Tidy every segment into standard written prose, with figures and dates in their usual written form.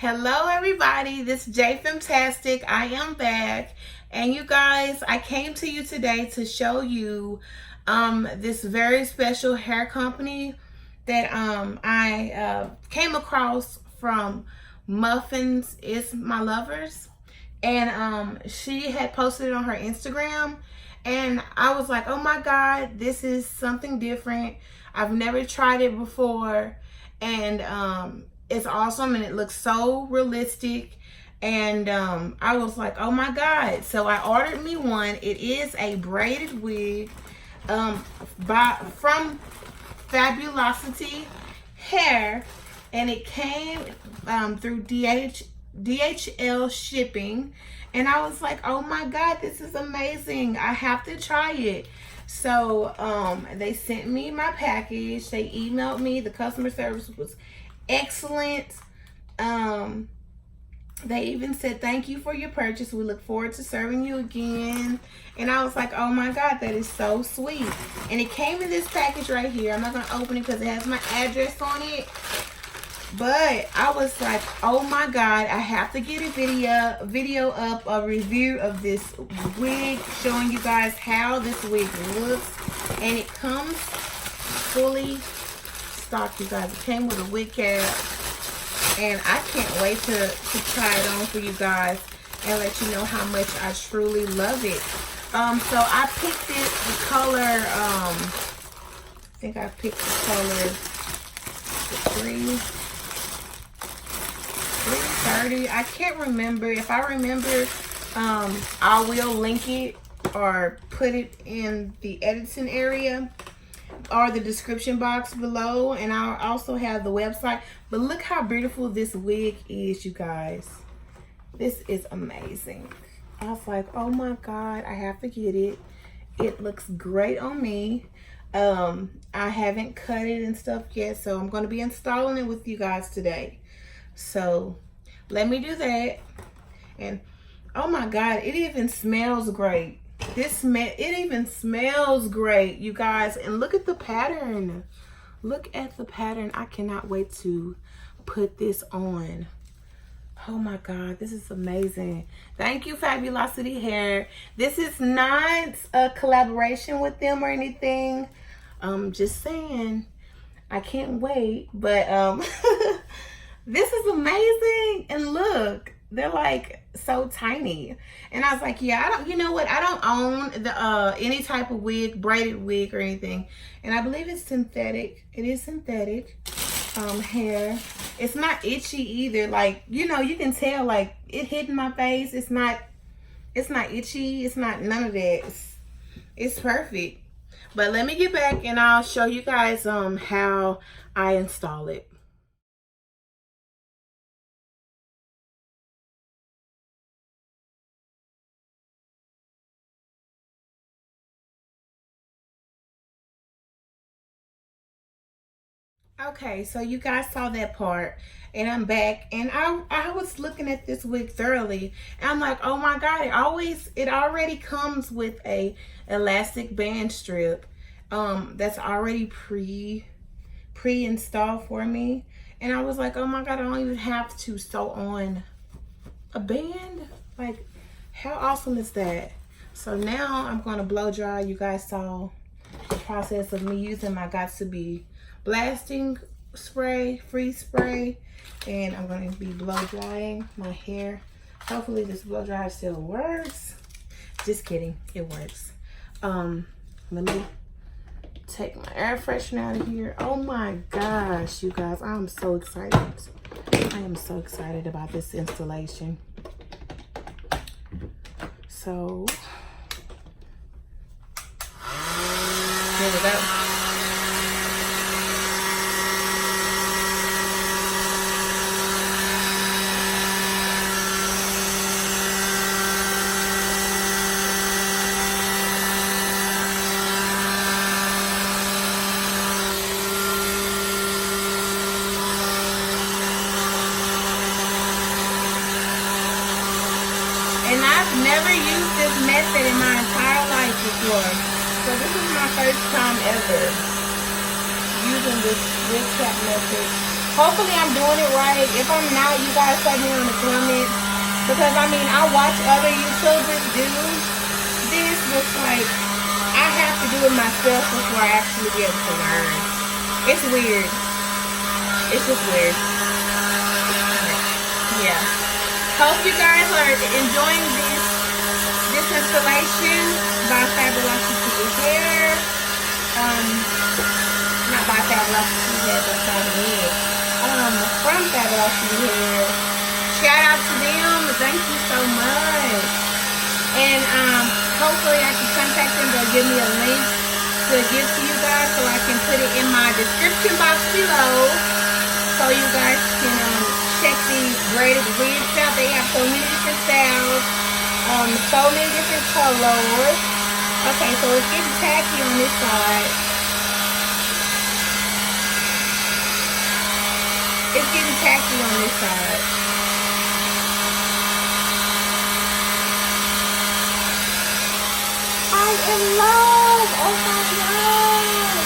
Hello everybody, this is J Fantastic. I am back, and you guys, I came to you today to show you this very special hair company that I came across from Muffins Is My Lovers, and she had posted it on her Instagram, and I was like, oh my god, this is something different. I've never tried it before, and it's awesome, and it looks so realistic, and I was like, oh my god. So I ordered me one. It is a braided wig from Fabulosity hair, and it came through DHL shipping, and I was like, oh my god, this is amazing. I have to try it. So they sent me my package. They emailed me. The customer service was excellent. They even said, thank you for your purchase. We look forward to serving you again. And I was like, oh my god, that is so sweet. And it came in this package right here. I'm not going to open it because it has my address on it. But I was like, oh my god, I have to get a video up, a review of this wig, showing you guys how this wig looks. And it comes fully stocked, you guys. It came with a wig cap, and I can't wait to try it on for you guys and let you know how much I truly love it. So I picked the color, I think I picked the color 330. I can't remember. If I remember, I will link it or put it in the editing area or the description box below, and I'll also have the website. But look how beautiful this wig is, you guys. This is amazing. I was like, oh my god, I have to get it. It looks great on me. I haven't cut it and stuff yet, so I'm going to be installing it with you guys today. So let me do that. And oh my god, it even smells great. It even smells great, you guys. And look at the pattern. Look at the pattern. I cannot wait to put this on. Oh my god, this is amazing. Thank you, Fabulosity Hair. This is not a collaboration with them or anything. Just saying, I can't wait. But this is amazing. And look, they're like so tiny. And I was like, yeah, you know what, I don't own the any type of wig, braided wig or anything, and I believe it's synthetic. It is synthetic hair. It's not itchy either. Like, you know, you can tell, like, it hitting my face. It's not itchy. It's not none of that. It's perfect. But let me get back and I'll show you guys how I install it. Okay, so you guys saw that part, and I'm back, and I was looking at this wig thoroughly, and I'm like, oh my god, it already comes with a elastic band strip that's already pre-installed for me. And I was like, oh my god, I don't even have to sew on a band. Like, how awesome is that? So now I'm going to blow dry. You guys saw the process of me using my Got to Be blasting spray, freeze spray, and I'm going to be blow drying my hair. Hopefully this blow dryer still works. Just kidding, it works. Let me take my air freshener out of here. Oh my gosh, you guys, I'm so excited. I am so excited about this installation. So here we go. And I've never used this method in my entire life before. So this is my first time ever using this wig cap method. Hopefully I'm doing it right. If I'm not, you guys tell me in the comments. Because I mean, I watch other YouTubers do this, but it's like, I have to do it myself before I actually be able to learn. It's weird. It's just weird. Yeah. Hope you guys are enjoying this installation by Fabulosity hair. Not by Fabulosity hair, but by me. From Fabulosity hair. Shout out to them. Thank you so much. And hopefully I can contact them. They'll give me a link to give to you guys so I can put it in my description box below. So you guys can check these braided wigs out. They have so many different styles, so many different colors. Okay, so it's getting tacky on this side. It's getting tacky on this side. I'm in love! Oh my God!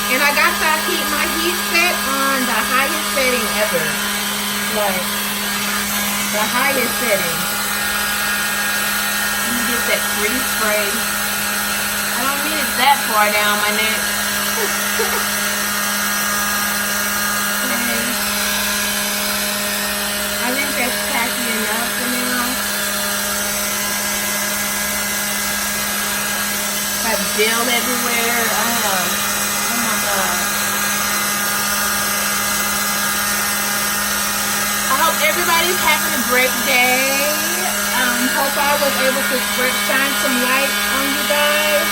And I got to keep my heat set on the highest setting ever. Like, the highest setting. Let me get that pretty spray. I don't need it that far down my neck. Okay. I think that's tacky enough for now. Got gel everywhere. I know. Oh my God. I hope everybody's having a great day. Hope I was able to shine some light on you guys.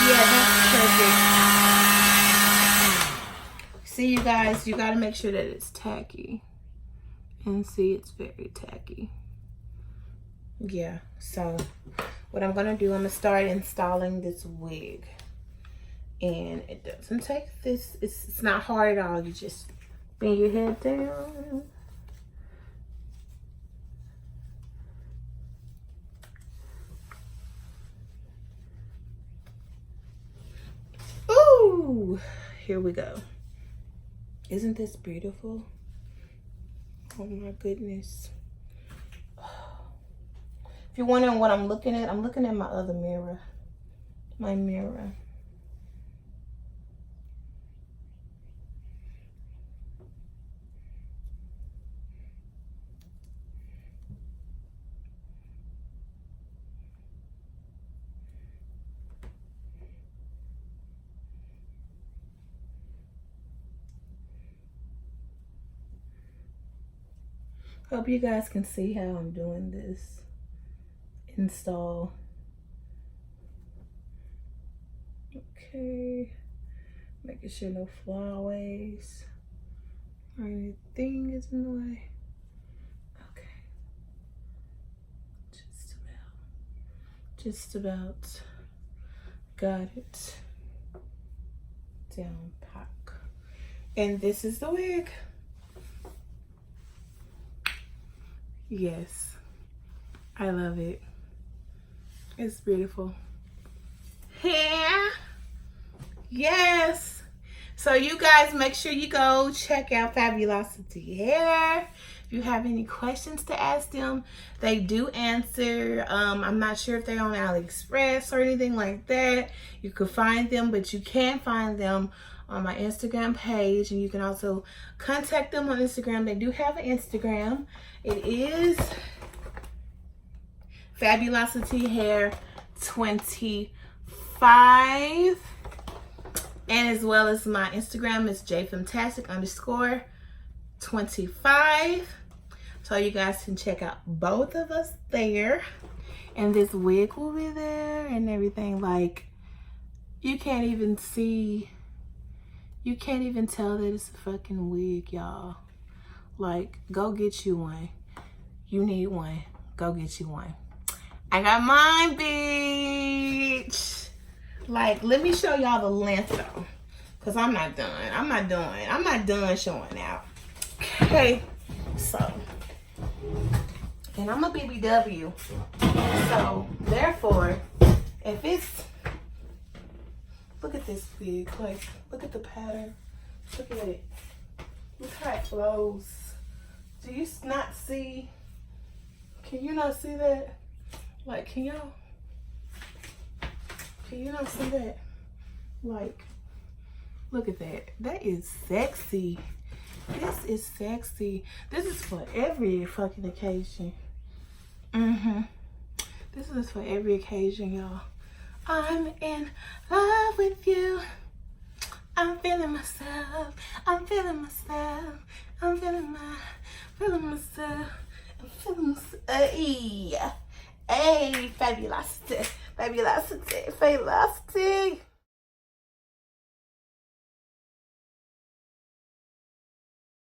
Yeah, that's perfect. See, you guys, you got to make sure that it's tacky. And see, it's very tacky. Yeah, so what I'm going to do, I'm going to start installing this wig. And it doesn't take this, it's not hard at all. You just bend your head down. Ooh, here we go. Isn't this beautiful? Oh my goodness. If you're wondering what I'm looking at my other mirror. My mirror. Hope you guys can see how I'm doing this install. Okay, making sure no flyaways or anything is in the way. Okay, just about got it down pack. And this is the wig. Yes, I love it. It's beautiful. Hair. Yes. So you guys make sure you go check out Fabulosity hair. If you have any questions to ask them, they do answer. I'm not sure if they're on AliExpress or anything like that. You could find them, but you can find them on my Instagram page, and you can also contact them on Instagram. They do have an Instagram. It is Fabulosity Hair 25, and as well as my Instagram is jfantastic_25. So you guys can check out both of us there, and this wig will be there and everything. Like, you can't even see. You can't even tell that it's a fucking wig, y'all. Like, go get you one. You need one. Go get you one. I got mine, bitch. Like, let me show y'all the length, though. Because I'm not done. I'm not done showing out. Okay. So, and and I'm a BBW. So therefore, if it's, look at this wig, like look at the pattern, look at it, look how it flows. Do you not see? Can you not see that? Like, can you not see that? Like, look at that. That is sexy. This is sexy. This is for every fucking occasion. This is for every occasion, y'all. I'm in love with you. I'm feeling myself. I'm feeling myself. I'm feeling myself. I'm feeling myself. Hey, Fabulosity. Fabulosity. Fabulosity.